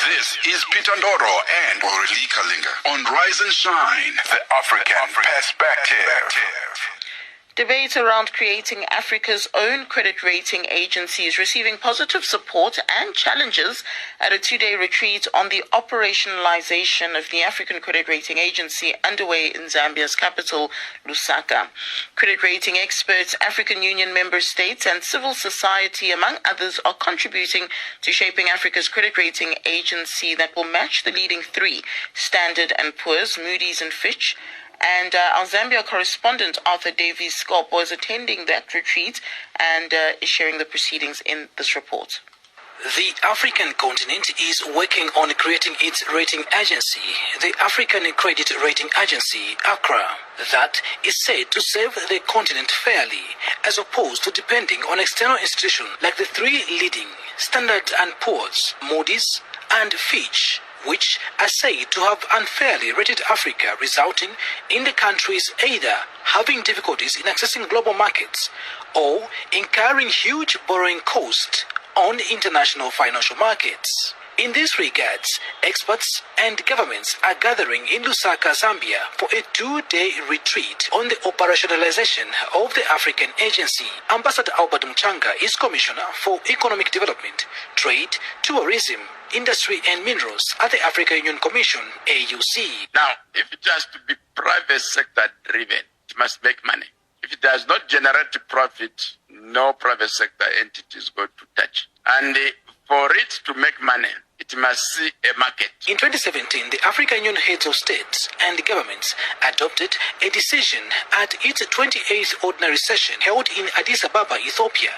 This is Peter Ndoro and Orelika Linga on Rise and Shine, the African Perspective. Debate around creating Africa's own credit rating agency is receiving positive support and challenges at a two-day retreat on the operationalization of the African Credit Rating Agency underway in Zambia's capital, Lusaka. Credit rating experts, African Union member states, and civil society, among others, are contributing to shaping Africa's credit rating agency that will match the leading three, Standard & Poor's, Moody's and Fitch. And our Zambia correspondent, Arthur Davies Scop, was attending that retreat and is sharing the proceedings in this report. The African continent is working on creating its rating agency, the African Credit Rating Agency, ACRA, that is said to serve the continent fairly, as opposed to depending on external institutions like the three leading, Standard & Poor's, Moody's and Fitch, which are said to have unfairly rated Africa, resulting in the countries either having difficulties in accessing global markets or incurring huge borrowing costs on international financial markets. In these regards, experts and governments are gathering in Lusaka, Zambia for a two-day retreat on the operationalization of the African agency. Ambassador Albert Mchanga is Commissioner for Economic Development, Trade, Tourism, Industry and Minerals at the African Union Commission, AUC. Now, if it has to be private sector driven, it must make money. If it does not generate profit, no private sector entity is going to touch. And for it to make money, it must see a market. In 2017, the African Union heads of states and governments adopted a decision at its 28th ordinary session held in Addis Ababa, Ethiopia,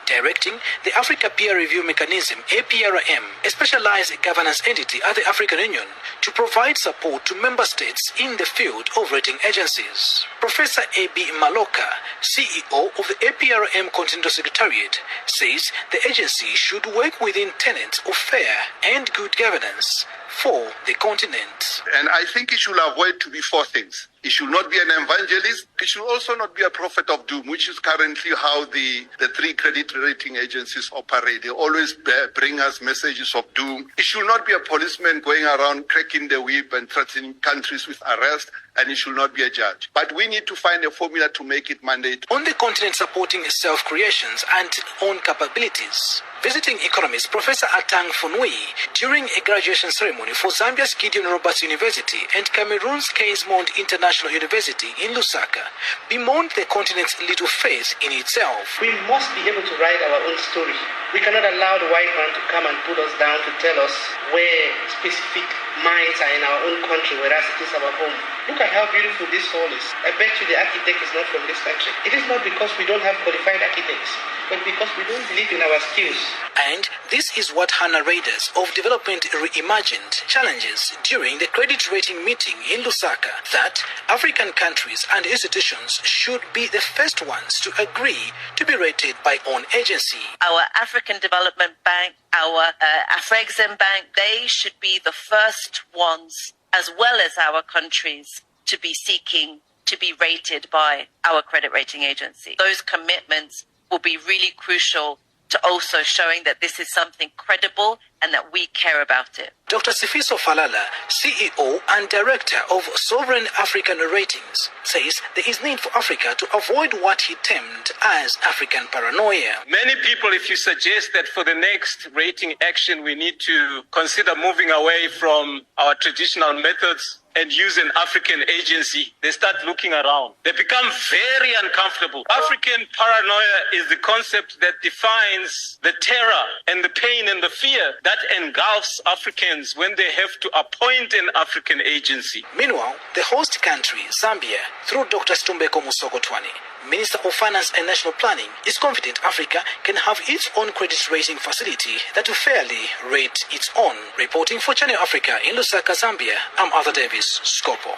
directing the Africa Peer Review Mechanism, APRM, a specialized governance entity at the African Union, to provide support to member states in the field of rating agencies. Professor A.B. Maloka, CEO of the APRM Continental Secretariat, says the agency should work within tenets of fair and good governance for the continent. And I think it should avoid to be four things. It should not be an evangelist. It should also not be a prophet of doom, which is currently how the three credit rating agencies operate. They always bring us messages of doom. It should not be a policeman going around cracking the whip and threatening countries with arrest, and it should not be a judge. But we need to find a formula to make it mandate. On the continent supporting self-creations and own capabilities, visiting economist Professor Atang Funui during a graduation ceremony for Zambia's Gideon Roberts University and Cameroon's Casemont International University in Lusaka bemoaned the continent's little faith in itself. We must be able to write our own story. We cannot allow the white man to come and put us down to tell us where specific mines are in our own country, whereas it is our home. Look at how beautiful this soil is. I bet you the architect is not from this country. It is not because we don't have qualified architects, but because we don't believe in our skills. And this is what Hannah Raiders of Development Reimagined challenges during the credit rating meeting in Lusaka, that African countries and institutions should be the first ones to agree to be rated by own agency. Our African Development Bank, our Afrexim Bank, they should be the first ones, as well as our countries, to be seeking to be rated by our credit rating agency. Those commitments will be really crucial to also showing that this is something credible and that we care about it. Dr. Sifiso Falala, CEO and Director of Sovereign African Ratings, says there is need for Africa to avoid what he termed as African paranoia. Many people, if you suggest that for the next rating action we need to consider moving away from our traditional methods and use an African agency, they start looking around. They become very uncomfortable. African paranoia is the concept that defines the terror and the pain and the fear that engulfs Africans when they have to appoint an African agency. Meanwhile, the host country, Zambia, through Dr. Stumbeko Musokotwane, Minister of Finance and National Planning, is confident Africa can have its own credit rating facility that will fairly rate its own. Reporting for Channel Africa in Lusaka, Zambia, I'm Arthur Davis, Scopo.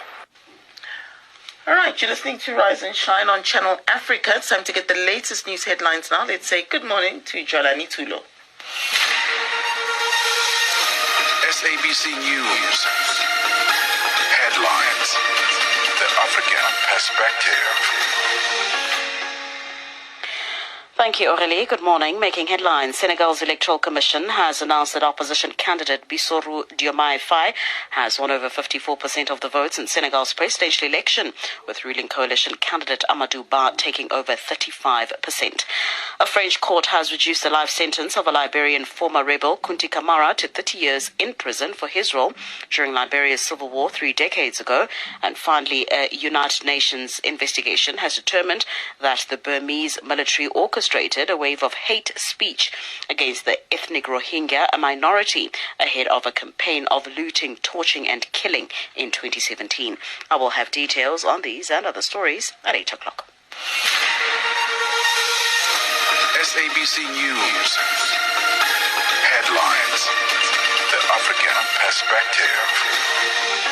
All right, you're listening to Rise and Shine on Channel Africa. It's time to get the latest news headlines now. Let's say good morning to Jolani Tulo. SABC News. Headlines. The African Perspective. Thank you, Aurélie. Good morning. Making headlines, Senegal's Electoral Commission has announced that opposition candidate Bassirou Diomaye Faye has won over 54% of the votes in Senegal's presidential election, with ruling coalition candidate Amadou Ba taking over 35%. A French court has reduced the life sentence of a Liberian former rebel, Kunti Kamara, to 30 years in prison for his role during Liberia's civil war 3 decades ago. And finally, a United Nations investigation has determined that the Burmese military orchestrated a wave of hate speech against the ethnic Rohingya, a minority, ahead of a campaign of looting, torching and killing in 2017. I will have details on these and other stories at 8 o'clock. SABC News. Headlines. The African Perspective.